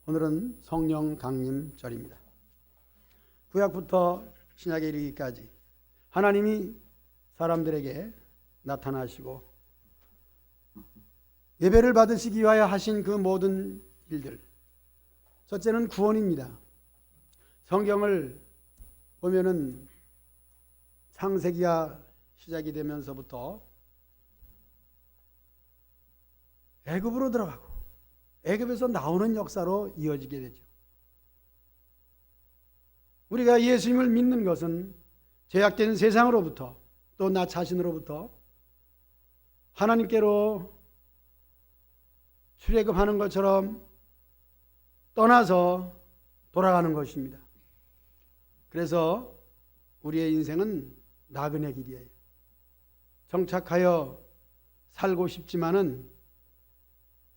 오늘은 성령 강림절입니다. 구약부터 신약에 이르기까지 하나님이 사람들에게 나타나시고 예배를 받으시기 위하여 하신 그 모든 일들, 첫째는 구원입니다. 성경을 보면은 창세기가 시작이 되면서부터 애굽으로 들어가고 애굽에서 나오는 역사로 이어지게 되죠. 우리가 예수님을 믿는 것은 죄악된 세상으로부터 또 나 자신으로부터 하나님께로 출애굽하는 것처럼 떠나서 돌아가는 것입니다. 그래서 우리의 인생은 나그네 길이에요. 정착하여 살고 싶지만은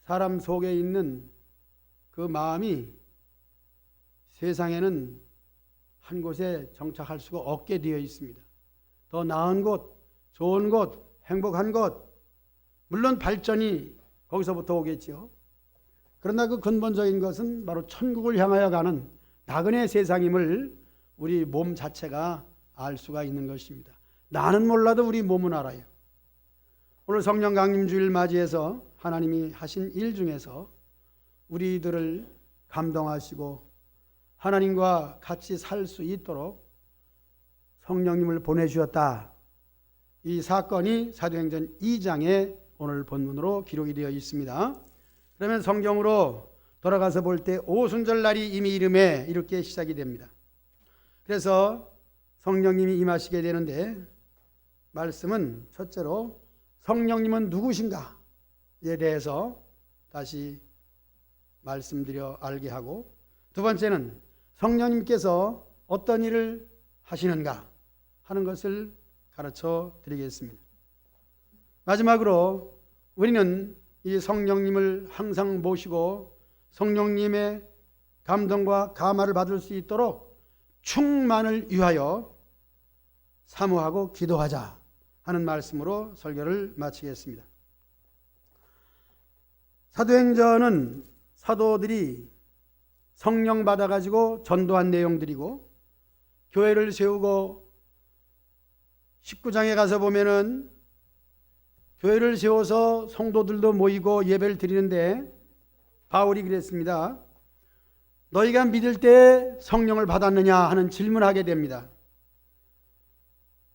사람 속에 있는 그 마음이 세상에는 한 곳에 정착할 수가 없게 되어 있습니다. 더 나은 곳, 좋은 곳, 행복한 곳, 물론 발전이 거기서부터 오겠죠. 그러나 그 근본적인 것은 바로 천국을 향하여 가는 나그네 세상임을 우리 몸 자체가 알 수가 있는 것입니다. 나는 몰라도 우리 몸은 알아요. 오늘 성령 강림주일 맞이해서 하나님이 하신 일 중에서 우리들을 감동하시고 하나님과 같이 살 수 있도록 성령님을 보내주셨다. 이 사건이 사도행전 2장에 오늘 본문으로 기록이 되어 있습니다. 그러면 성경으로 돌아가서 볼 때 오순절 날이 이미 이름에 이렇게 시작이 됩니다. 그래서 성령님이 임하시게 되는데 말씀은 첫째로 성령님은 누구신가에 대해서 다시 말씀드려 알게 하고, 두 번째는 성령님께서 어떤 일을 하시는가 하는 것을 가르쳐 드리겠습니다. 마지막으로 우리는 이 성령님을 항상 모시고 성령님의 감동과 감화를 받을 수 있도록 충만을 위하여 사모하고 기도하자 하는 말씀으로 설교를 마치겠습니다. 사도행전은 사도들이 성령 받아가지고 전도한 내용들이고, 교회를 세우고 19장에 가서 보면은 교회를 세워서 성도들도 모이고 예배를 드리는데 바울이 그랬습니다. 너희가 믿을 때 성령을 받았느냐 하는 질문을 하게 됩니다.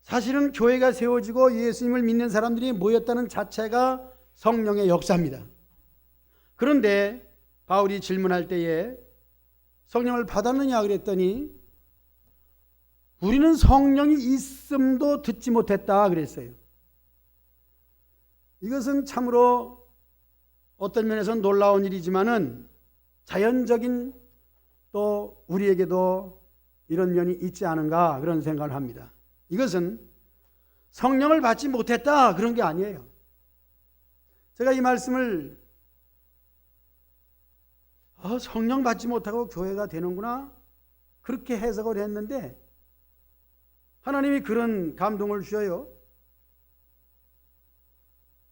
사실은 교회가 세워지고 예수님을 믿는 사람들이 모였다는 자체가 성령의 역사입니다. 그런데 바울이 질문할 때에 성령을 받았느냐 그랬더니 우리는 성령이 있음도 듣지 못했다 그랬어요. 이것은 참으로 어떤 면에서는 놀라운 일이지만은 자연적인 또 우리에게도 이런 면이 있지 않은가 그런 생각을 합니다. 이것은 성령을 받지 못했다 그런 게 아니에요. 제가 이 말씀을 성령 받지 못하고 교회가 되는구나 그렇게 해석을 했는데 하나님이 그런 감동을 주셔요.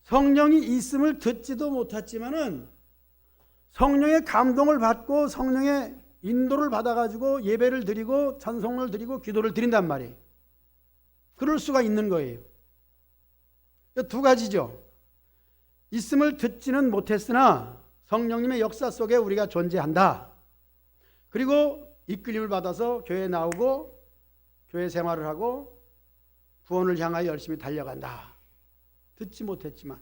성령이 있음을 듣지도 못했지만은 성령의 감동을 받고 성령의 인도를 받아가지고 예배를 드리고 찬송을 드리고 기도를 드린단 말이에요. 그럴 수가 있는 거예요. 두 가지죠. 있음을 듣지는 못했으나 성령님의 역사 속에 우리가 존재한다. 그리고 이끌림을 받아서 교회에 나오고 교회 생활을 하고 구원을 향하여 열심히 달려간다. 듣지 못했지만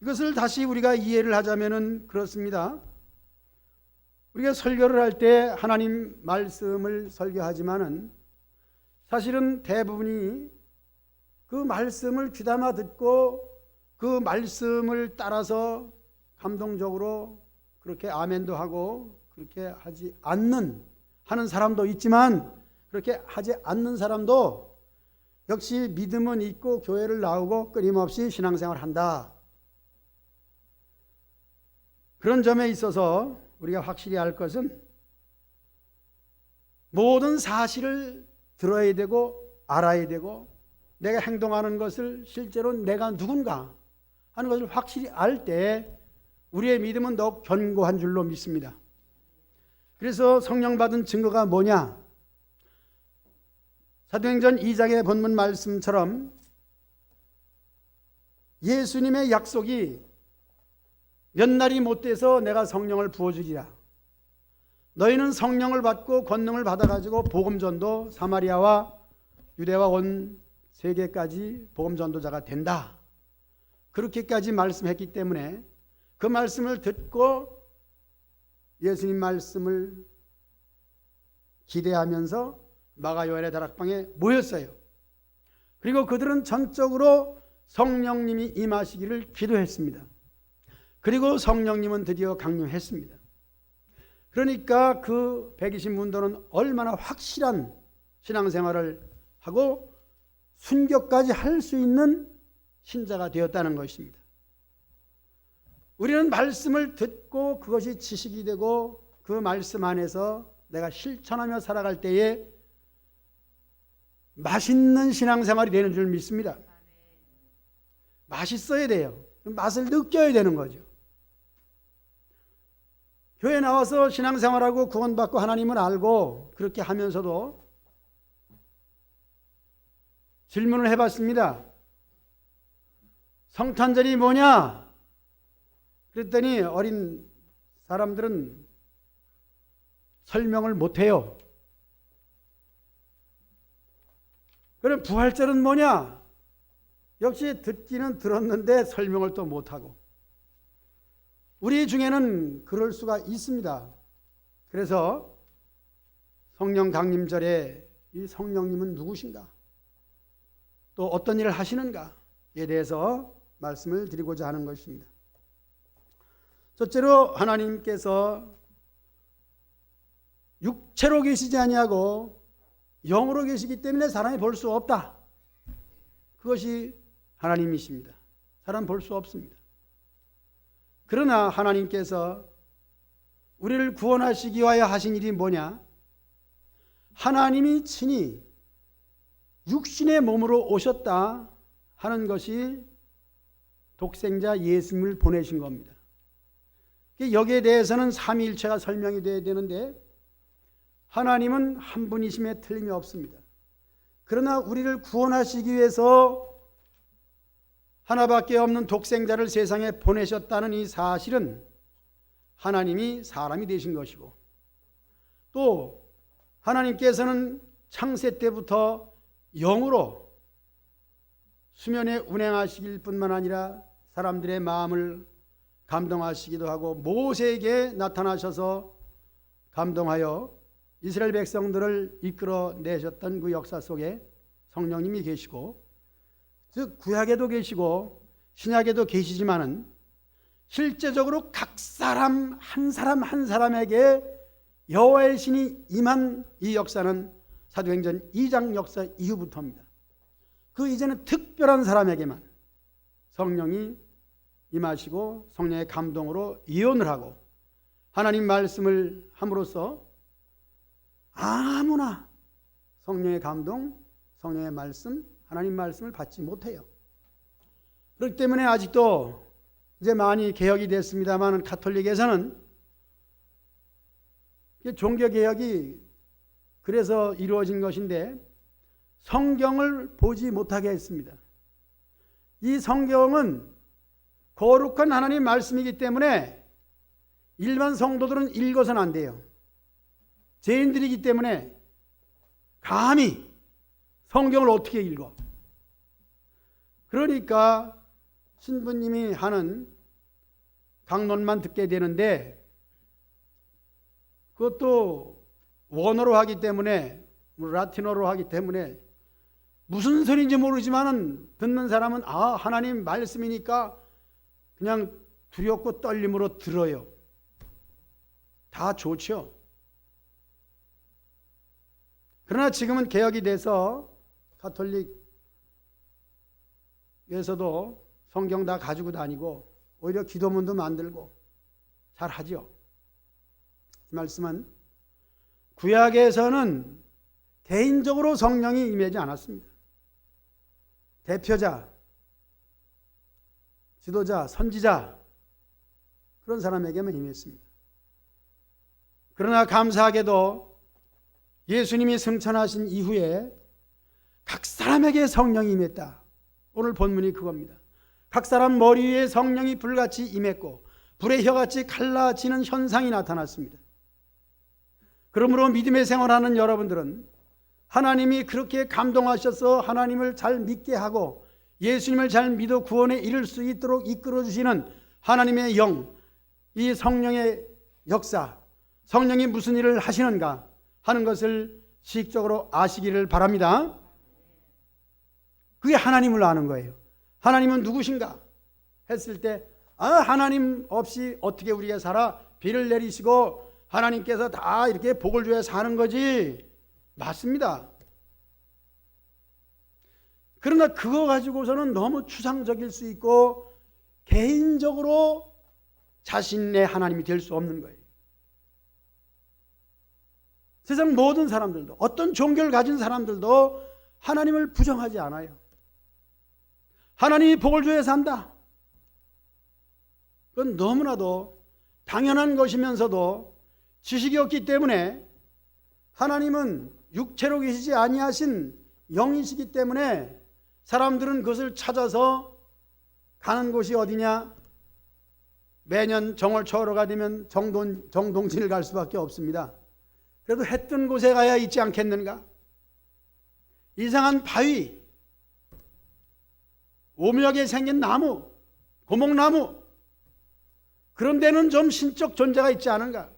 이것을 다시 우리가 이해를 하자면은 그렇습니다. 우리가 설교를 할 때 하나님 말씀을 설교하지만은 사실은 대부분이 그 말씀을 귀담아 듣고 그 말씀을 따라서 감동적으로 그렇게 아멘도 하고 그렇게 하지 않는 하는 사람도 있지만 그렇게 하지 않는 사람도 역시 믿음은 있고 교회를 나오고 끊임없이 신앙생활을 한다. 그런 점에 있어서 우리가 확실히 알 것은 모든 사실을 들어야 되고 알아야 되고 내가 행동하는 것을 실제로 내가 누군가 하는 것을 확실히 알 때 우리의 믿음은 더욱 견고한 줄로 믿습니다. 그래서 성령 받은 증거가 뭐냐? 사도행전 2장의 본문 말씀처럼 예수님의 약속이 몇 날이 못 돼서 내가 성령을 부어주리라. 너희는 성령을 받고 권능을 받아가지고 복음전도 사마리아와 유대와 온 세계까지 복음전도자가 된다. 그렇게까지 말씀했기 때문에 그 말씀을 듣고 예수님 말씀을 기대하면서 마가 요한의 다락방에 모였어요. 그리고 그들은 전적으로 성령님이 임하시기를 기도했습니다. 그리고 성령님은 드디어 강림했습니다. 그러니까 그 120문도는 얼마나 확실한 신앙생활을 하고 순교까지 할 수 있는 신자가 되었다는 것입니다. 우리는 말씀을 듣고 그것이 지식이 되고 그 말씀 안에서 내가 실천하며 살아갈 때에 맛있는 신앙생활이 되는 줄 믿습니다. 맛있어야 돼요. 맛을 느껴야 되는 거죠. 교회 나와서 신앙생활하고 구원받고 하나님을 알고 그렇게 하면서도 질문을 해봤습니다. 성탄절이 뭐냐? 그랬더니 어린 사람들은 설명을 못해요. 그럼 부활절은 뭐냐? 역시 듣기는 들었는데 설명을 또 못하고. 우리 중에는 그럴 수가 있습니다. 그래서 성령 강림절에 이 성령님은 누구신가? 또 어떤 일을 하시는가에 대해서 말씀을 드리고자 하는 것입니다. 첫째로 하나님께서 육체로 계시지 아니하고 영으로 계시기 때문에 사람이 볼 수 없다. 그것이 하나님이십니다. 사람 볼 수 없습니다. 그러나 하나님께서 우리를 구원하시기 위하여 하신 일이 뭐냐? 하나님이 친히 육신의 몸으로 오셨다 하는 것이 독생자 예수님을 보내신 겁니다. 여기에 대해서는 삼위일체가 설명이 돼야 되는데 하나님은 한 분이심에 틀림이 없습니다. 그러나 우리를 구원하시기 위해서 하나밖에 없는 독생자를 세상에 보내셨다는 이 사실은 하나님이 사람이 되신 것이고, 또 하나님께서는 창세 때부터 영으로 수면에 운행하시길 뿐만 아니라 사람들의 마음을 감동하시기도 하고 모세에게 나타나셔서 감동하여 이스라엘 백성들을 이끌어내셨던 그 역사 속에 성령님이 계시고, 즉 구약에도 계시고 신약에도 계시지만은 실제적으로 각 사람 한 사람에게 여호와의 신이 임한 이 역사는 사도행전 2장 역사 이후부터입니다. 그 이제는 특별한 사람에게만 성령이 임하시고 성령의 감동으로 예언을 하고 하나님 말씀을 함으로써 아무나 성령의 감동, 성령의 말씀, 하나님 말씀을 받지 못해요. 그렇기 때문에 아직도 이제 많이 개혁이 됐습니다만 가톨릭에서는 종교개혁이 그래서 이루어진 것인데 성경을 보지 못하게 했습니다. 이 성경은 거룩한 하나님 말씀이기 때문에 일반 성도들은 읽어서는 안 돼요. 죄인들이기 때문에 감히 성경을 어떻게 읽어? 그러니까 신부님이 하는 강론만 듣게 되는데 그것도 원어로 하기 때문에 라틴어로 하기 때문에 무슨 소리인지 모르지만은 듣는 사람은 아 하나님 말씀이니까 그냥 두렵고 떨림으로 들어요. 다 좋죠. 그러나 지금은 개혁이 돼서 가톨릭에서도 성경 다 가지고 다니고 오히려 기도문도 만들고 잘하죠. 이 말씀은 구약에서는 개인적으로 성령이 임하지 않았습니다. 대표자, 지도자, 선지자 그런 사람에게만 임했습니다. 그러나 감사하게도 예수님이 승천하신 이후에 각 사람에게 성령이 임했다. 오늘 본문이 그겁니다. 각 사람 머리 위에 성령이 불같이 임했고 불의 혀같이 갈라지는 현상이 나타났습니다. 그러므로 믿음의 생활하는 여러분들은 하나님이 그렇게 감동하셔서 하나님을 잘 믿게 하고 예수님을 잘 믿어 구원에 이를 수 있도록 이끌어 주시는 하나님의 영, 이 성령의 역사, 성령이 무슨 일을 하시는가 하는 것을 지식적으로 아시기를 바랍니다. 그게 하나님을 아는 거예요. 하나님은 누구신가 했을 때 하나님 없이 어떻게 우리가 살아? 비를 내리시고 하나님께서 다 이렇게 복을 줘야 사는 거지. 맞습니다. 그러나 그거 가지고서는 너무 추상적일 수 있고 개인적으로 자신의 하나님이 될 수 없는 거예요. 세상 모든 사람들도, 어떤 종교를 가진 사람들도 하나님을 부정하지 않아요. 하나님이 복을 줘야 산다. 그건 너무나도 당연한 것이면서도 지식이 없기 때문에 하나님은 육체로 계시지 아니하신 영이시기 때문에 사람들은 그것을 찾아서 가는 곳이 어디냐? 매년 정월초하루가 되면 정동진을 갈 수밖에 없습니다. 그래도 해 뜬 곳에 가야 있지 않겠는가? 이상한 바위, 오묘하게 생긴 나무, 고목나무, 그런 데는 좀 신적 존재가 있지 않은가?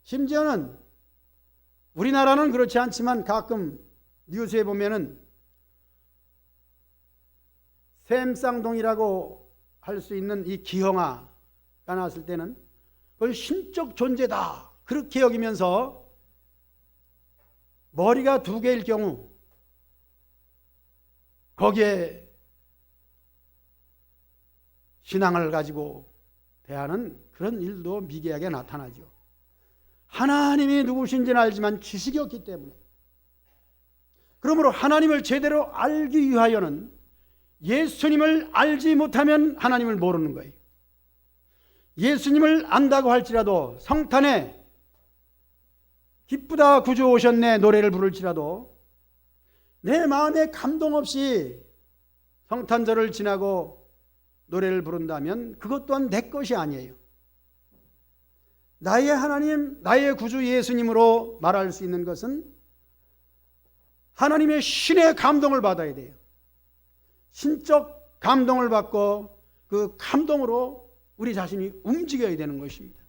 심지어는 우리나라는 그렇지 않지만 가끔 뉴스에 보면은 샘쌍동이라고 할 수 있는 이 기형아가 나왔을 때는 그걸 신적 존재다 그렇게 여기면서 머리가 두 개일 경우 거기에 신앙을 가지고 대하는 그런 일도 미개하게 나타나죠. 하나님이 누구신지는 알지만 지식이 없기 때문에, 그러므로 하나님을 제대로 알기 위하여는 예수님을 알지 못하면 하나님을 모르는 거예요. 예수님을 안다고 할지라도 성탄에 기쁘다 구주 오셨네 노래를 부를지라도 내 마음에 감동 없이 성탄절을 지나고 노래를 부른다면 그것 또한 내 것이 아니에요. 나의 하나님, 나의 구주 예수님으로 말할 수 있는 것은 하나님의 신의 감동을 받아야 돼요. 신적 감동을 받고 그 감동으로 우리 자신이 움직여야 되는 것입니다.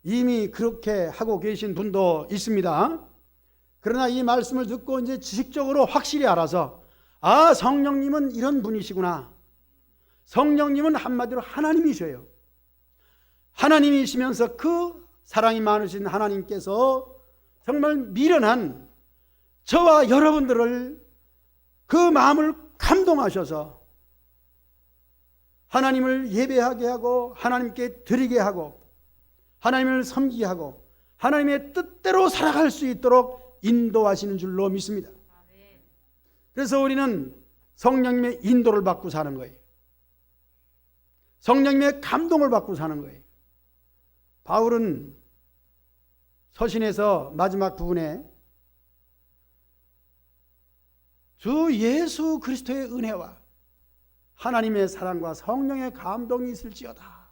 이미 그렇게 하고 계신 분도 있습니다. 그러나 이 말씀을 듣고 이제 지식적으로 확실히 알아서 성령님은 이런 분이시구나. 성령님은 한마디로 하나님이셔요. 하나님이시면서 그 사랑이 많으신 하나님께서 정말 미련한 저와 여러분들을 그 마음을 감동하셔서 하나님을 예배하게 하고 하나님께 드리게 하고 하나님을 섬기게 하고 하나님의 뜻대로 살아갈 수 있도록 인도하시는 줄로 믿습니다. 그래서 우리는 성령님의 인도를 받고 사는 거예요. 성령님의 감동을 받고 사는 거예요. 바울은 서신에서 마지막 부분에 주 예수 그리스도의 은혜와 하나님의 사랑과 성령의 감동이 있을지어다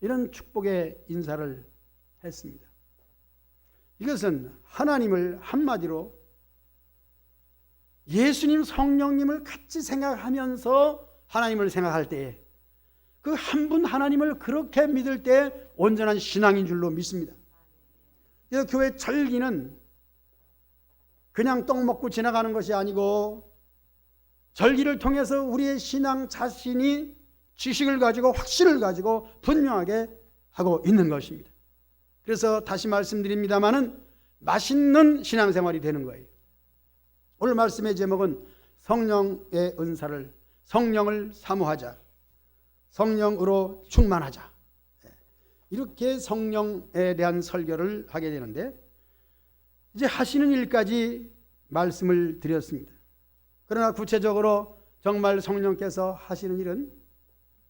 이런 축복의 인사를 했습니다. 이것은 하나님을 한마디로 예수님 성령님을 같이 생각하면서 하나님을 생각할 때에 그 한 분 하나님을 그렇게 믿을 때 온전한 신앙인 줄로 믿습니다. 그래서 교회 절기는 그냥 떡 먹고 지나가는 것이 아니고 절기를 통해서 우리의 신앙 자신이 지식을 가지고 확신을 가지고 분명하게 하고 있는 것입니다. 그래서 다시 말씀드립니다마는 맛있는 신앙생활이 되는 거예요. 오늘 말씀의 제목은 성령의 은사를, 성령을 사모하자, 성령으로 충만하자, 이렇게 성령에 대한 설교를 하게 되는데 이제 하시는 일까지 말씀을 드렸습니다. 그러나 구체적으로 정말 성령께서 하시는 일은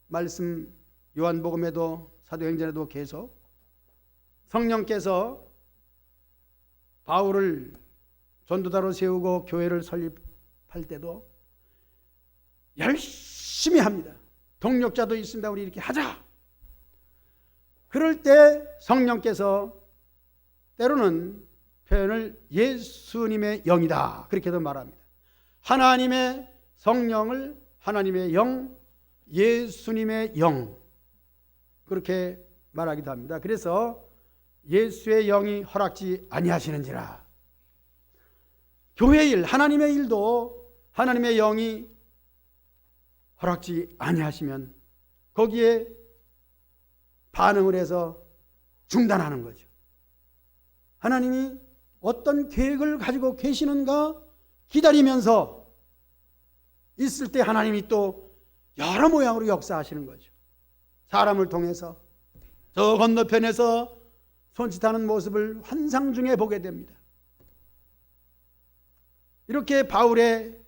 말씀 요한복음에도 사도행전에도 계속 성령께서 바울을 전도자로 세우고 교회를 설립할 때도 열심히 합니다. 동력자도 있습니다. 우리 이렇게 하자. 그럴 때 성령께서 때로는 표현을 예수님의 영이다 그렇게도 말합니다. 하나님의 성령을 하나님의 영, 예수님의 영 그렇게 말하기도 합니다. 그래서 예수의 영이 허락지 아니하시는지라. 교회 일, 하나님의 일도 하나님의 영이 허락지 아니하시면 거기에 반응을 해서 중단하는 거죠. 하나님이 어떤 계획을 가지고 계시는가 기다리면서 있을 때 하나님이 또 여러 모양으로 역사하시는 거죠. 사람을 통해서 저 건너편에서 손짓하는 모습을 환상 중에 보게 됩니다. 이렇게 바울의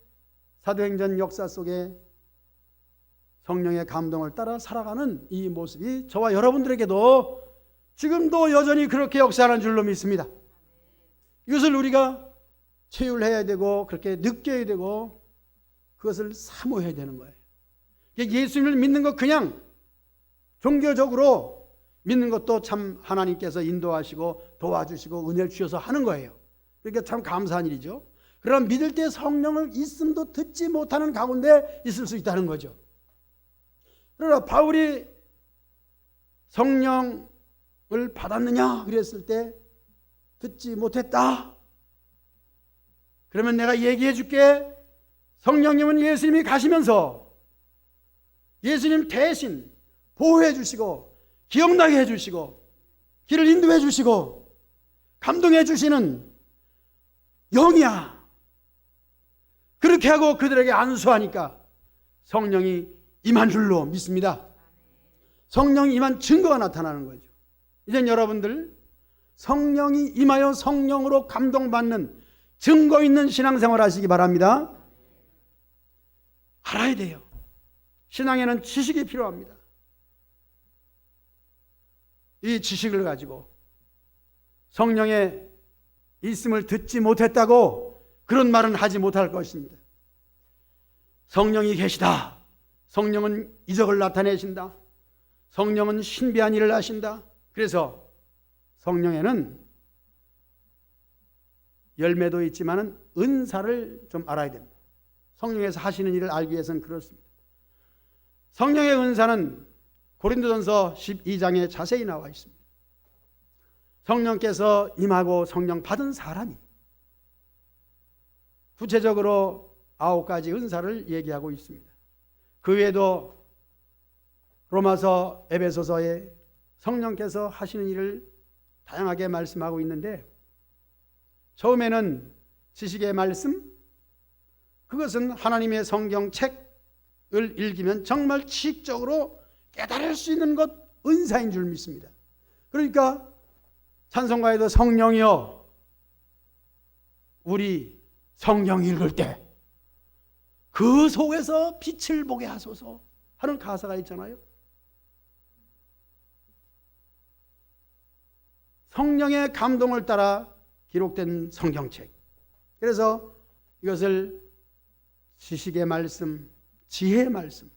사도행전 역사 속에 성령의 감동을 따라 살아가는 이 모습이 저와 여러분들에게도 지금도 여전히 그렇게 역사하는 줄로 믿습니다. 이것을 우리가 체휼해야 되고 그렇게 느껴야 되고 그것을 사모해야 되는 거예요. 예수님을 믿는 것 그냥 종교적으로 믿는 것도 참 하나님께서 인도하시고 도와주시고 은혜를 주셔서 하는 거예요. 그러니까 참 감사한 일이죠. 그러나 믿을 때 성령을 있음도 듣지 못하는 가운데 있을 수 있다는 거죠. 그러나 바울이 성령을 받았느냐 그랬을 때 듣지 못했다. 그러면 내가 얘기해 줄게. 성령님은 예수님이 가시면서 예수님 대신 보호해 주시고 기억나게 해 주시고 길을 인도해 주시고 감동해 주시는 영이야. 그렇게 하고 그들에게 안수하니까 성령이 임한 줄로 믿습니다. 성령이 임한 증거가 나타나는 거죠. 이젠 여러분들 성령이 임하여 성령으로 감동받는 증거 있는 신앙생활 하시기 바랍니다. 알아야 돼요. 신앙에는 지식이 필요합니다. 이 지식을 가지고 성령의 있음을 듣지 못했다고 그런 말은 하지 못할 것입니다. 성령이 계시다. 성령은 이적을 나타내신다. 성령은 신비한 일을 하신다. 그래서 성령에는 열매도 있지만 은사를 좀 알아야 됩니다. 성령에서 하시는 일을 알기 위해서는 그렇습니다. 성령의 은사는 고린도전서 12장에 자세히 나와 있습니다. 성령께서 임하고 성령 받은 사람이 구체적으로 9가지 은사를 얘기하고 있습니다. 그 외에도 로마서, 에베소서에 성령께서 하시는 일을 다양하게 말씀하고 있는데 처음에는 지식의 말씀, 그것은 하나님의 성경책을 읽으면 정말 지식적으로 깨달을 수 있는 것 은사인 줄 믿습니다. 그러니까 찬송가에도 성령이여 우리 성경 읽을 때 그 속에서 빛을 보게 하소서 하는 가사가 있잖아요. 성령의 감동을 따라 기록된 성경책. 그래서 이것을 지식의 말씀, 지혜의 말씀.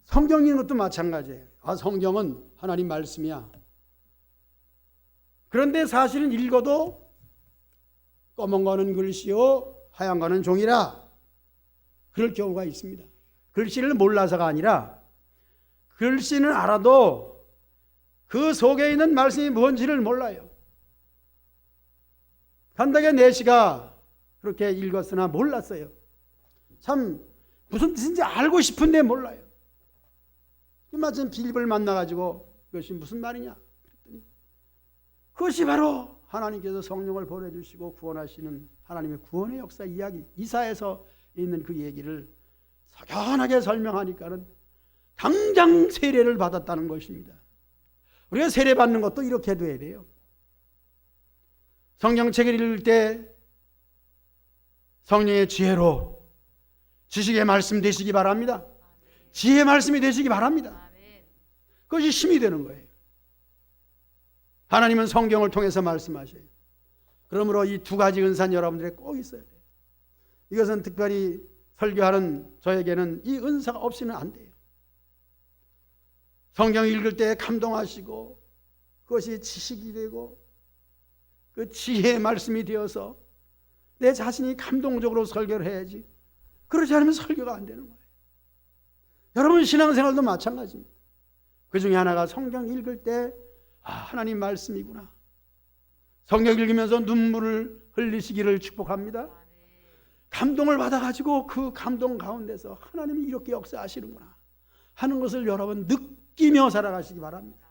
성경인 것도 마찬가지예요. 성경은 하나님 말씀이야. 그런데 사실은 읽어도 검은 거는 글씨요, 하얀 거는 종이라. 그럴 경우가 있습니다. 글씨를 몰라서가 아니라 글씨는 알아도 그 속에 있는 말씀이 뭔지를 몰라요. 간단하게 내시가 그렇게 읽었으나 몰랐어요. 참 무슨 뜻인지 알고 싶은데 몰라요. 마침 빌립을 만나가지고 이것이 무슨 말이냐 그랬더니 그것이 바로 하나님께서 성령을 보내주시고 구원하시는 하나님의 구원의 역사 이야기, 이사에서 있는 그 얘기를 석연하게 설명하니까는 당장 세례를 받았다는 것입니다. 우리가 세례 받는 것도 이렇게 돼야 돼요. 성경책을 읽을 때 성령의 지혜로 지식의 말씀 되시기 바랍니다. 지혜의 말씀이 되시기 바랍니다. 그것이 힘이 되는 거예요. 하나님은 성경을 통해서 말씀하셔요. 그러므로 이 두 가지 은사는 여러분들에게 꼭 있어야 돼요. 이것은 특별히 설교하는 저에게는 이 은사가 없이는 안 돼요. 성경 읽을 때 감동하시고 그것이 지식이 되고 그 지혜의 말씀이 되어서 내 자신이 감동적으로 설교를 해야지, 그렇지 않으면 설교가 안 되는 거예요. 여러분 신앙생활도 마찬가지입니다. 그 중에 하나가 성경 읽을 때 하나님 말씀이구나. 성경 읽으면서 눈물을 흘리시기를 축복합니다. 감동을 받아가지고 그 감동 가운데서 하나님이 이렇게 역사하시는구나 하는 것을 여러분 느끼며 살아가시기 바랍니다.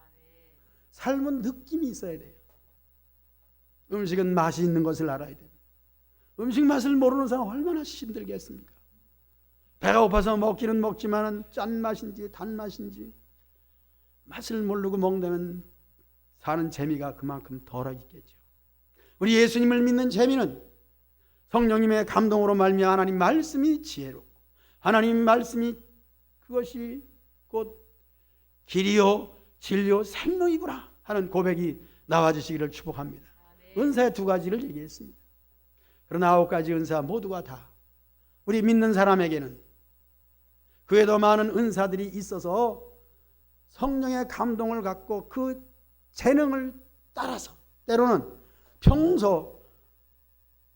삶은 느낌이 있어야 돼요. 음식은 맛이 있는 것을 알아야 됩니다. 음식 맛을 모르는 사람 얼마나 힘들겠습니까? 배가 고파서 먹기는 먹지만 짠맛인지 단맛인지 맛을 모르고 먹다면 사는 재미가 그만큼 덜하겠죠. 우리 예수님을 믿는 재미는 성령님의 감동으로 말미암아 하나님 말씀이 지혜롭고 하나님 말씀이 그것이 곧 길이요 진리요 생명이구나 하는 고백이 나와주시기를 축복합니다. 은사의 두 가지를 얘기했습니다. 그러나 9가지 은사 모두가 다 우리 믿는 사람에게는 그에 더 많은 은사들이 있어서 성령의 감동을 갖고 그 재능을 따라서 때로는 평소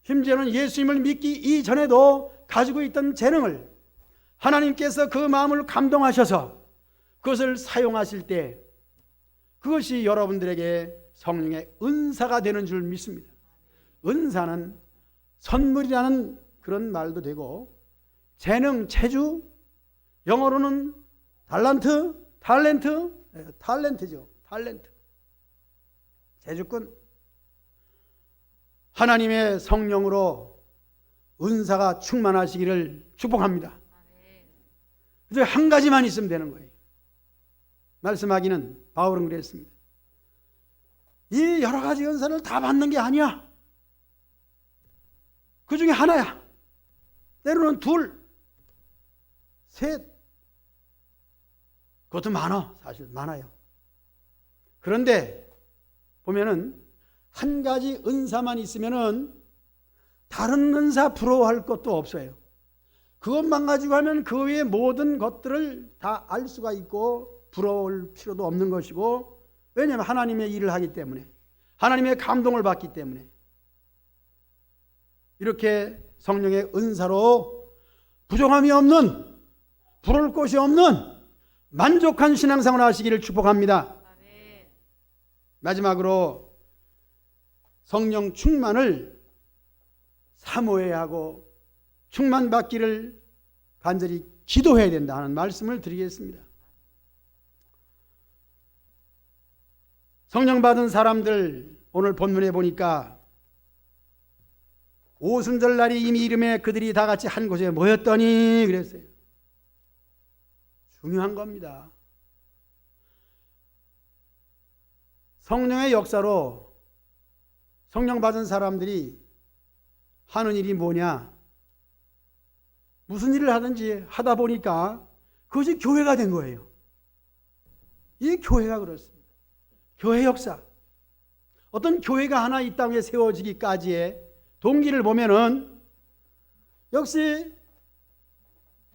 심지어는 예수님을 믿기 이전에도 가지고 있던 재능을 하나님께서 그 마음을 감동하셔서 그것을 사용하실 때 그것이 여러분들에게 성령의 은사가 되는 줄 믿습니다. 은사는 선물이라는 그런 말도 되고 재능, 체주, 영어로는 탤런트죠. 탤런트. 재주꾼. 하나님의 성령으로 은사가 충만하시기를 축복합니다. 그래서 한 가지만 있으면 되는 거예요. 말씀하기는 바울은 그랬습니다. 이 여러 가지 은사를 다 받는 게 아니야. 그 중에 하나야. 때로는 둘, 셋. 그것도 많아. 사실 많아요. 그런데 보면은 한 가지 은사만 있으면은 다른 은사 부러워할 것도 없어요. 그것만 가지고 하면 그 외의 모든 것들을 다 알 수가 있고 부러울 필요도 없는 것이고, 왜냐하면 하나님의 일을 하기 때문에, 하나님의 감동을 받기 때문에 이렇게 성령의 은사로 부족함이 없는, 부러울 것이 없는 만족한 신앙생활을 하시기를 축복합니다. 마지막으로 성령 충만을 사모해야 하고 충만받기를 간절히 기도해야 된다 하는 말씀을 드리겠습니다. 성령 받은 사람들 오늘 본문에 보니까 오순절 날이 이미 이름에 그들이 다 같이 한 곳에 모였더니 그랬어요. 중요한 겁니다. 성령의 역사로 성령 받은 사람들이 하는 일이 뭐냐? 무슨 일을 하든지 하다 보니까 그것이 교회가 된 거예요. 이 교회가 그렇습니다. 교회 역사. 어떤 교회가 하나 이 땅에 세워지기까지의 동기를 보면은 역시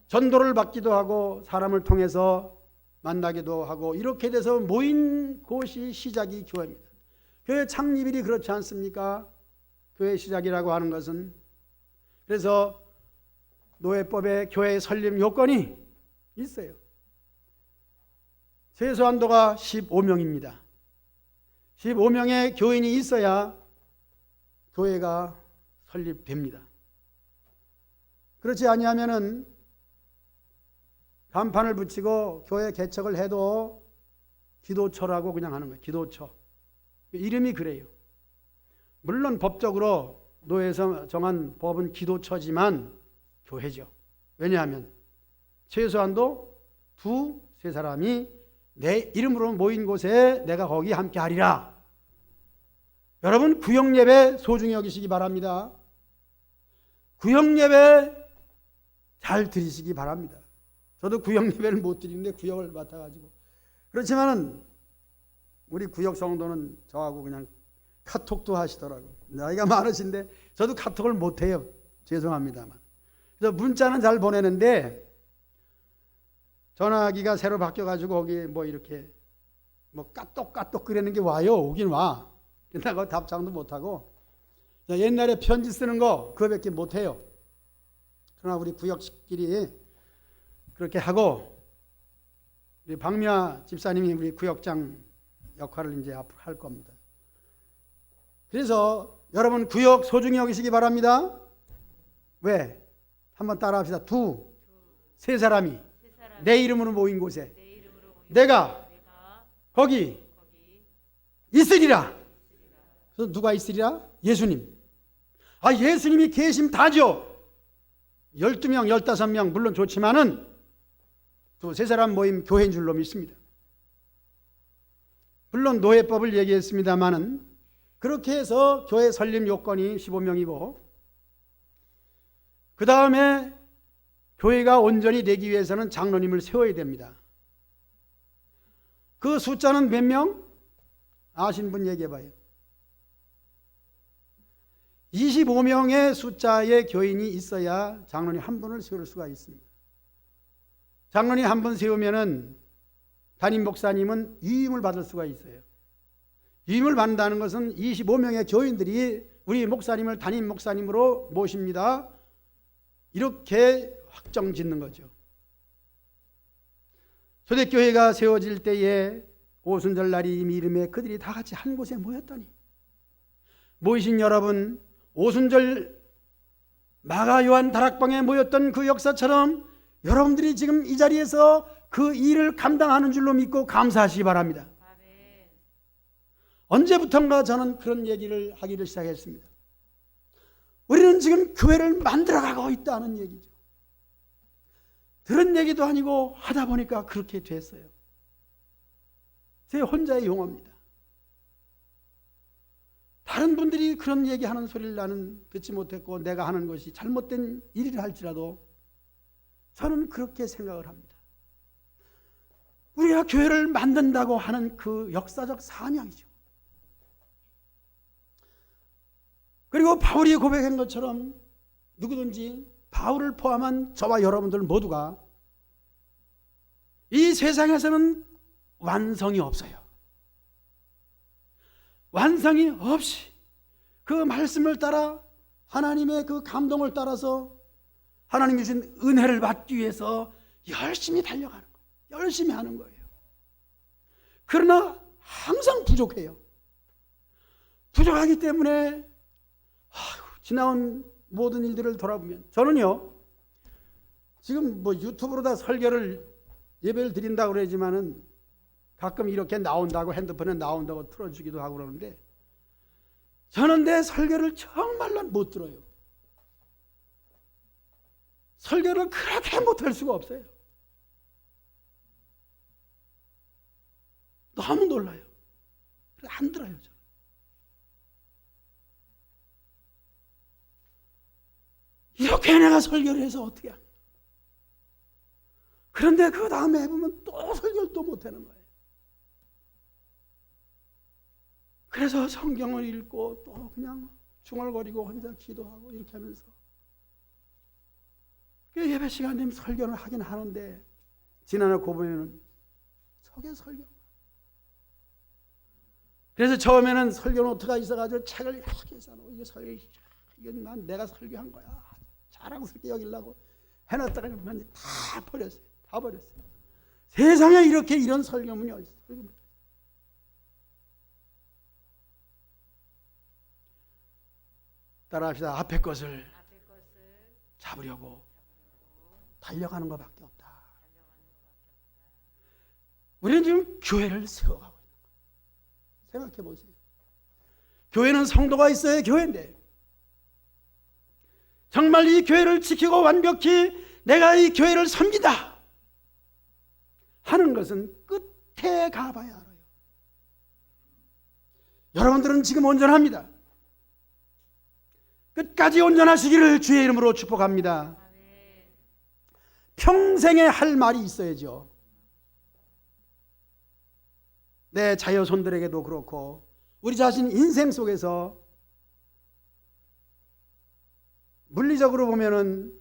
전도를 받기도 하고 사람을 통해서 만나기도 하고 이렇게 돼서 모인 곳이 시작이 교회입니다. 교회 창립일이 그렇지 않습니까? 교회 시작이라고 하는 것은. 그래서 노예법에 교회 설립 요건이 있어요. 최소한도가 15명입니다. 15명의 교인이 있어야 교회가 설립됩니다. 그렇지 아니하면은 간판을 붙이고 교회 개척을 해도 기도처라고 그냥 하는 거예요. 기도처. 이름이 그래요. 물론 법적으로 노예에서 정한 법은 기도처지만 교회죠. 왜냐하면 최소한도 2-3 사람이 내 이름으로 모인 곳에 내가 거기 함께 하리라. 여러분 구역예배 소중히 여기시기 바랍니다. 구역예배 잘 드리시기 바랍니다. 저도 구역예배를 못 드리는데 구역을 맡아가지고 그렇지만은 우리 구역 성도는 저하고 그냥 카톡도 하시더라고. 나이가 많으신데 저도 카톡을 못해요. 죄송합니다만. 그래서 문자는 잘 보내는데 전화기가 새로 바뀌어가지고 거기 뭐 이렇게 뭐 까똑까똑 그러는 게 와요. 오긴 와. 근데 그거 답장도 못하고 옛날에 편지 쓰는 거 그거밖에 못해요. 그러나 우리 구역끼리 그렇게 하고 우리 박미아 집사님이 우리 구역장 역할을 이제 앞으로 할 겁니다. 그래서 여러분 구역 소중히 여기시기 바랍니다. 왜? 한번 따라 합시다. 세 사람이 내 이름으로 모인 곳에 내가 거기 있으리라. 그래서 누가 있으리라? 예수님. 예수님이 계심 다죠. 12명, 15명 물론 좋지만은 또 세 사람 모임 교회인 줄로 믿습니다. 물론 노예법을 얘기했습니다마는 그렇게 해서 교회 설립 요건이 15명이고 그 다음에 교회가 온전히 되기 위해서는 장로님을 세워야 됩니다. 그 숫자는 몇 명? 아시는 분 얘기해 봐요. 25명의 숫자의 교인이 있어야 장로님 한 분을 세울 수가 있습니다. 장로님 한 분 세우면은 담임 목사님은 위임을 받을 수가 있어요. 위임을 받는다는 것은 25명의 교인들이 우리 목사님을 담임 목사님으로 모십니다. 이렇게 확정 짓는 거죠. 초대교회가 세워질 때에 오순절 날이 이름에 그들이 다 같이 한 곳에 모였더니 모이신 여러분 오순절 마가 요한 다락방에 모였던 그 역사처럼 여러분들이 지금 이 자리에서 그 일을 감당하는 줄로 믿고 감사하시기 바랍니다. 언제부턴가 저는 그런 얘기를 하기를 시작했습니다. 우리는 지금 교회를 만들어가고 있다는 얘기죠. 들은 얘기도 아니고 하다 보니까 그렇게 됐어요. 제 혼자의 용어입니다. 다른 분들이 그런 얘기하는 소리를 나는 듣지 못했고 내가 하는 것이 잘못된 일이라 할지라도 저는 그렇게 생각을 합니다. 우리가 교회를 만든다고 하는 그 역사적 사명이죠. 그리고 바울이 고백한 것처럼 누구든지 바울을 포함한 저와 여러분들 모두가 이 세상에서는 완성이 없어요. 완성이 없이 그 말씀을 따라 하나님의 그 감동을 따라서 하나님이 주신 은혜를 받기 위해서 열심히 달려가는 거예요. 열심히 하는 거예요. 그러나 항상 부족해요. 부족하기 때문에 지나온 모든 일들을 돌아보면 저는요 지금 뭐 유튜브로 다 설교를 예배를 드린다고 그러지만은 가끔 이렇게 나온다고 핸드폰에 나온다고 틀어주기도 하고 그러는데 저는 내 설교를 정말로 못 들어요. 설교를 그렇게 못할 수가 없어요. 너무 놀라요. 그래서 안 들어요. 저는. 이렇게 내가 설교를 해서 어떻게 하냐. 그런데 그 다음에 해보면 또 설교를 또 못하는 거예요. 그래서 성경을 읽고 또 그냥 중얼거리고 혼자 기도하고 이렇게 하면서 예배 시간 되면 설교를 하긴 하는데 지나놓고 보면은 저게 설교. 그래서 처음에는 설교 노트가 있어가지고 책을 이렇게 써놓고 이게 설교, 이건 난 내가 설교한 거야. 자랑스럽게 여기려고 해놨다가 다 버렸어요. 다 버렸어요. 세상에 이렇게 이런 설교문이 어디 있어요? 따라합시다. 앞에 것을 잡으려고 달려가는 것밖에 없다. 우리는 지금 교회를 세워가고 있는 거예요. 생각해 보세요. 교회는 성도가 있어야 교회인데 정말 이 교회를 지키고 완벽히 내가 이 교회를 섬기다 하는 것은 끝에 가봐야 알아요. 여러분들은 지금 온전합니다. 끝까지 온전하시기를 주의 이름으로 축복합니다. 평생에 할 말이 있어야죠. 내 자녀손들에게도 그렇고 우리 자신 인생 속에서 물리적으로 보면은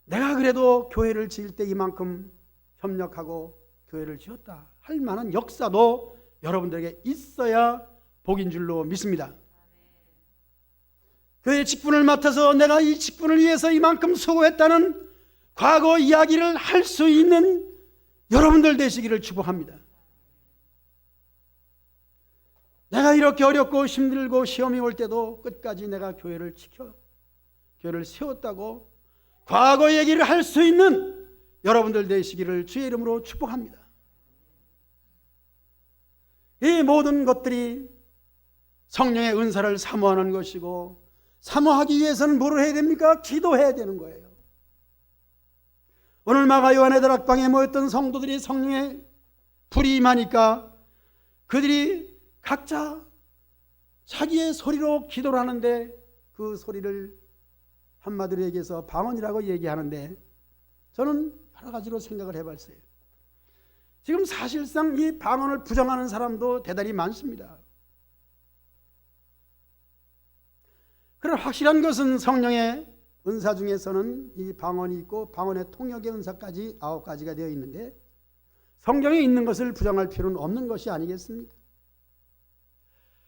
내가 그래도 교회를 지을 때 이만큼 협력하고 교회를 지었다 할 만한 역사도 여러분들에게 있어야 복인 줄로 믿습니다. 교회 직분을 맡아서 내가 이 직분을 위해서 이만큼 수고했다는 과거 이야기를 할 수 있는 여러분들 되시기를 축복합니다. 내가 이렇게 어렵고 힘들고 시험이 올 때도 끝까지 내가 교회를 지켜 교회를 세웠다고 과거 얘기를 할 수 있는 여러분들 되시기를 주의 이름으로 축복합니다. 이 모든 것들이 성령의 은사를 사모하는 것이고, 사모하기 위해서는 뭐를 해야 됩니까? 기도해야 되는 거예요. 오늘 마가 요한의 다락방에 모였던 성도들이 성령의 불이 임하니까 그들이 각자 자기의 소리로 기도를 하는데, 그 소리를 한마디로 얘기해서 방언이라고 얘기하는데, 저는 여러 가지로 생각을 해봤어요. 지금 사실상 이 방언을 부정하는 사람도 대단히 많습니다. 그러나 확실한 것은 성령의 은사 중에서는 이 방언이 있고 방언의 통역의 은사까지 9가지가 되어 있는데, 성경에 있는 것을 부정할 필요는 없는 것이 아니겠습니까?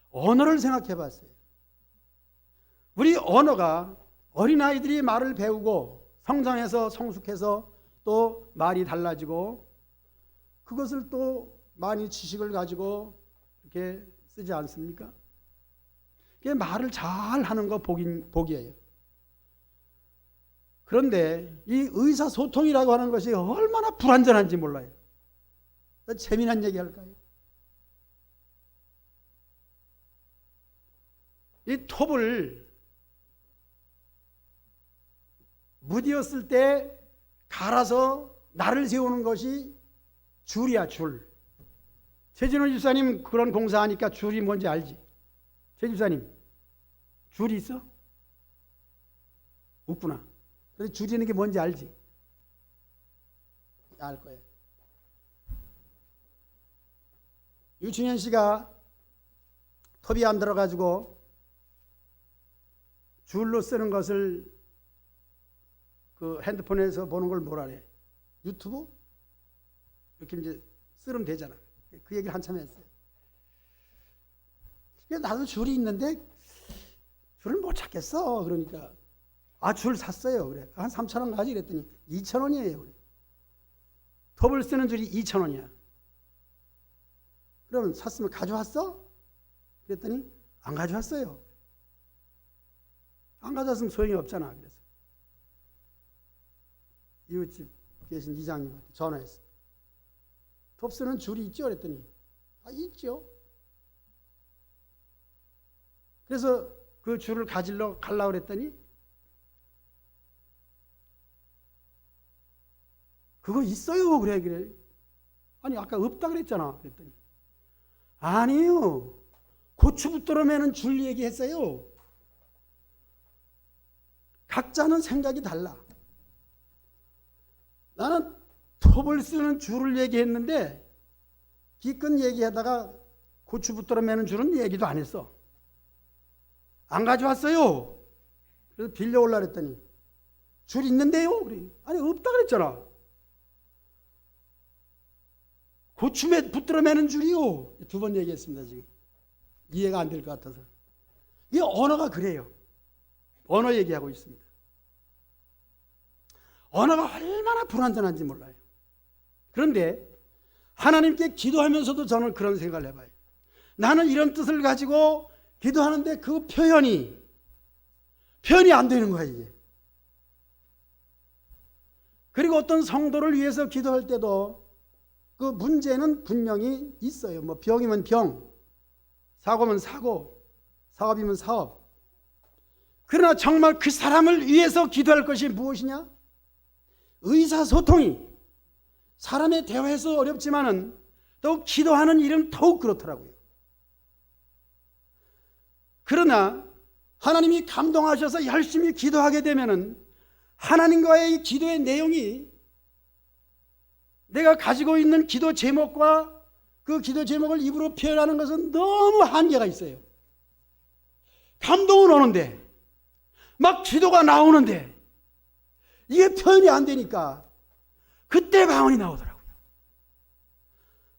언어를 생각해 봤어요. 우리 언어가 어린아이들이 말을 배우고 성장해서 성숙해서 또 말이 달라지고 그것을 또 많이 지식을 가지고 이렇게 쓰지 않습니까? 그게 말을 잘 하는 거 복이에요. 그런데 이 의사소통이라고 하는 것이 얼마나 불완전한지 몰라요. 재미난 얘기 할까요? 이 톱을 무디었을 때 갈아서 날을 세우는 것이 줄이야, 줄. 최진호 집사님 그런 공사하니까 줄이 뭔지 알지? 최 집사님, 줄이 있어? 없구나. 그래서 줄이는 게 뭔지 알지? 알 거예요. 유충현 씨가 톱이 안 들어가지고 줄로 쓰는 것을 그 핸드폰에서 보는 걸 뭐라 그래? 유튜브? 이렇게 이제 쓰면 되잖아. 그 얘기를 한참 했어요. 나도 줄이 있는데 줄을 못 찾겠어. 그러니까 줄 샀어요. 그래. 한 3,000원 가지 그랬더니 2,000원이에요. 그래. 톱을 쓰는 줄이 2,000원이야. 그러면 샀으면 가져왔어? 그랬더니 안 가져왔어요. 안 가져왔으면 소용이 없잖아. 그래서 이웃집 계신 이장님한테 전화했어. 톱 쓰는 줄이 있죠? 그랬더니 있죠. 그래서 그 줄을 가지러 가려고 그랬더니 그거 있어요. 그래. 아니 아까 없다 그랬잖아. 그랬더니 아니에요. 고추 붙들어 매는 줄 얘기했어요. 각자는 생각이 달라. 나는 톱을 쓰는 줄을 얘기했는데 기껏 얘기하다가 고추 붙들어 매는 줄은 얘기도 안 했어. 안 가져왔어요. 그래서 빌려올라 그랬더니 줄 있는데요? 그래. 아니 없다 그랬잖아. 고추 붙들어 매는 줄이요. 2번 얘기했습니다. 지금 이해가 안 될 것 같아서. 이 언어가 그래요. 언어 얘기하고 있습니다. 언어가 얼마나 불완전한지 몰라요. 그런데 하나님께 기도하면서도 저는 그런 생각을 해봐요. 나는 이런 뜻을 가지고 기도하는데 그 표현이 안 되는 거야 이게. 그리고 어떤 성도를 위해서 기도할 때도 그 문제는 분명히 있어요. 뭐 병이면 병, 사고면 사고, 사업이면 사업. 그러나 정말 그 사람을 위해서 기도할 것이 무엇이냐? 의사소통이 사람의 대화에서 어렵지만은 또 기도하는 일은 더욱 그렇더라고요. 그러나 하나님이 감동하셔서 열심히 기도하게 되면은 하나님과의 이 기도의 내용이 내가 가지고 있는 기도 제목과 그 기도 제목을 입으로 표현하는 것은 너무 한계가 있어요. 감동은 오는데 막 기도가 나오는데 이게 표현이 안 되니까 그때 방언이 나오더라고요.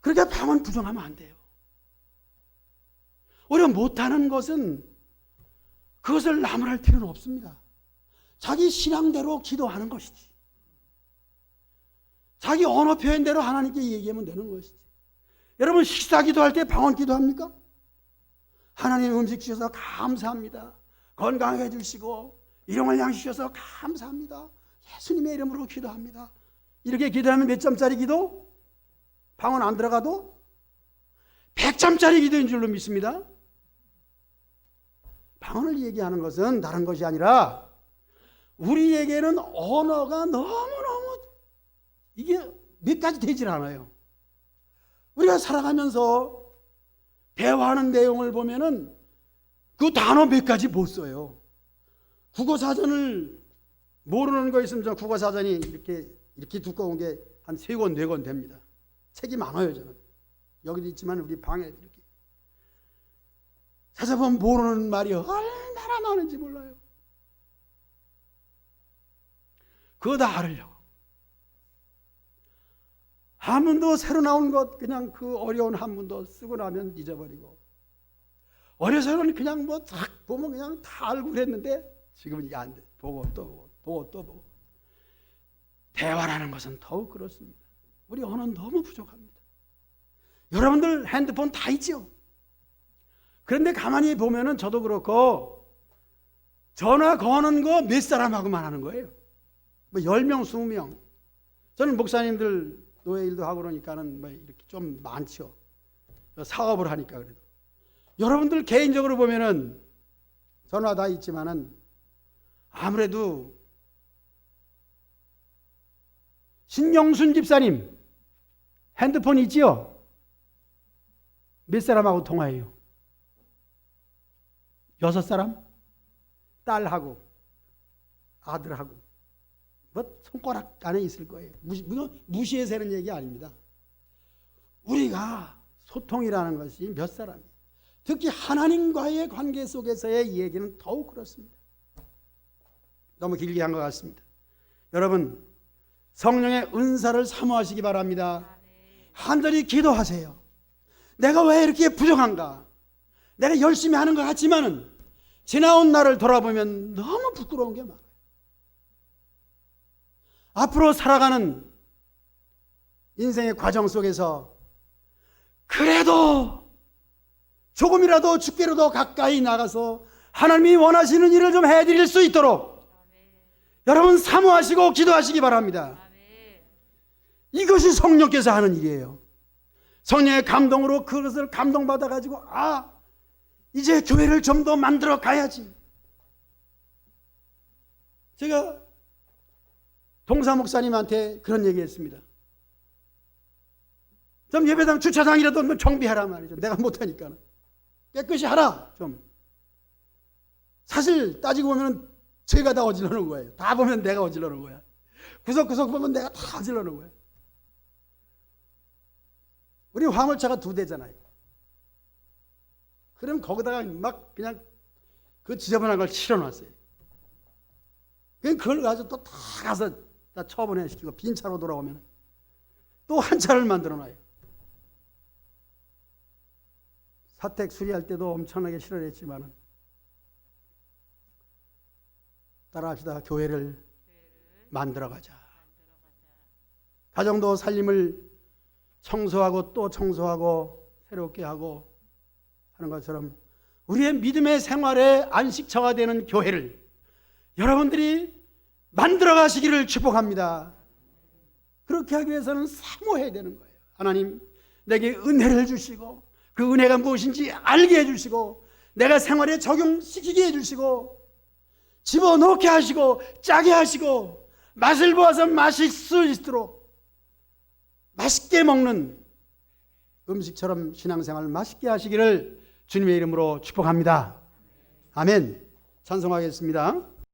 그러니까 방언 부정하면 안 돼요. 우리가 못하는 것은 그것을 나무랄 필요는 없습니다. 자기 신앙대로 기도하는 것이지. 자기 언어 표현대로 하나님께 얘기하면 되는 것이지. 여러분 식사 기도할 때 방언 기도합니까? 하나님 음식 주셔서 감사합니다. 건강해 주시고 일용할 양식 주셔서 감사합니다. 예수님의 이름으로 기도합니다. 이렇게 기도하면 몇 점짜리 기도? 방언 안 들어가도 100점짜리 기도인 줄로 믿습니다. 방언을 얘기하는 것은 다른 것이 아니라 우리에게는 언어가 너무너무 이게 몇 가지 되질 않아요. 우리가 살아가면서 대화하는 내용을 보면은 그 단어 몇 가지 못 써요. 국어사전을 모르는 거 있으면 저 국어사전이 이렇게 두꺼운 게 한 3권, 4권 됩니다. 책이 많아요, 저는. 여기도 있지만 우리 방에 이렇게. 찾아보면 모르는 말이 얼마나 많은지 몰라요. 그거 다 알으려고. 한문도 새로 나온 것 그냥 그 어려운 한문도 쓰고 나면 잊어버리고 어려서는 그냥 뭐 딱 보면 그냥 다 알고 그랬는데 지금은 이게 안 돼. 보고 또 보고 보고 또 보고. 대화라는 것은 더욱 그렇습니다. 우리 언어는 너무 부족합니다. 여러분들 핸드폰 다 있죠? 그런데 가만히 보면은 저도 그렇고 전화 거는 거 몇 사람하고만 하는 거예요. 뭐 10명, 20명. 저는 목사님들 노예 일도 하고 그러니까는 뭐 이렇게 좀 많죠. 사업을 하니까 그래도. 여러분들 개인적으로 보면은 전화 다 있지만은 아무래도 신영순 집사님 핸드폰 있지요? 몇 사람하고 통화해요? 6사람? 딸하고 아들하고 뭐 손가락 안에 있을 거예요. 무시해서 하는 얘기 아닙니다. 우리가 소통이라는 것이 몇 사람이에요. 특히 하나님과의 관계 속에서의 얘기는 더욱 그렇습니다. 너무 길게 한 것 같습니다. 여러분 성령의 은사를 사모하시기 바랍니다. 간절히 기도하세요. 내가 왜 이렇게 부족한가? 내가 열심히 하는 것 같지만은 지나온 날을 돌아보면 너무 부끄러운 게 많아요. 앞으로 살아가는 인생의 과정 속에서 그래도 조금이라도 주께로도 가까이 나가서 하나님이 원하시는 일을 좀 해드릴 수 있도록 여러분 사모하시고 기도하시기 바랍니다. 이것이 성령께서 하는 일이에요. 성령의 감동으로 그것을 감동받아 가지고 이제 교회를 좀 더 만들어 가야지. 제가 동사 목사님한테 그런 얘기했습니다. 좀 예배당 주차장이라도 정비하라 말이죠. 내가 못하니까 깨끗이 하라 좀. 사실 따지고 보면 제가 다 어질러 놓은 거예요. 다 보면 내가 어질러 놓은 거야. 구석구석 보면 내가 다 어질러 놓은 거야. 우리 화물차가 2대잖아요. 그럼 거기다가 막 그냥 그 지저분한 걸 실어놨어요. 그걸 가지고 또 다 가서 다 처분해시키고 빈 차로 돌아오면 또 한 차를 만들어놔요. 사택 수리할 때도 엄청나게 실어냈지만 따라합시다. 교회를 만들어가자. 가정도 살림을 청소하고 또 청소하고 새롭게 하고 하는 것처럼 우리의 믿음의 생활의 안식처가 되는 교회를 여러분들이 만들어 가시기를 축복합니다. 그렇게 하기 위해서는 사모해야 되는 거예요. 하나님 내게 은혜를 주시고 그 은혜가 무엇인지 알게 해주시고 내가 생활에 적용시키게 해주시고 집어넣게 하시고 짜게 하시고 맛을 보아서 마실 수 있도록 맛있게 먹는 음식처럼 신앙생활을 맛있게 하시기를 주님의 이름으로 축복합니다. 아멘. 찬송하겠습니다.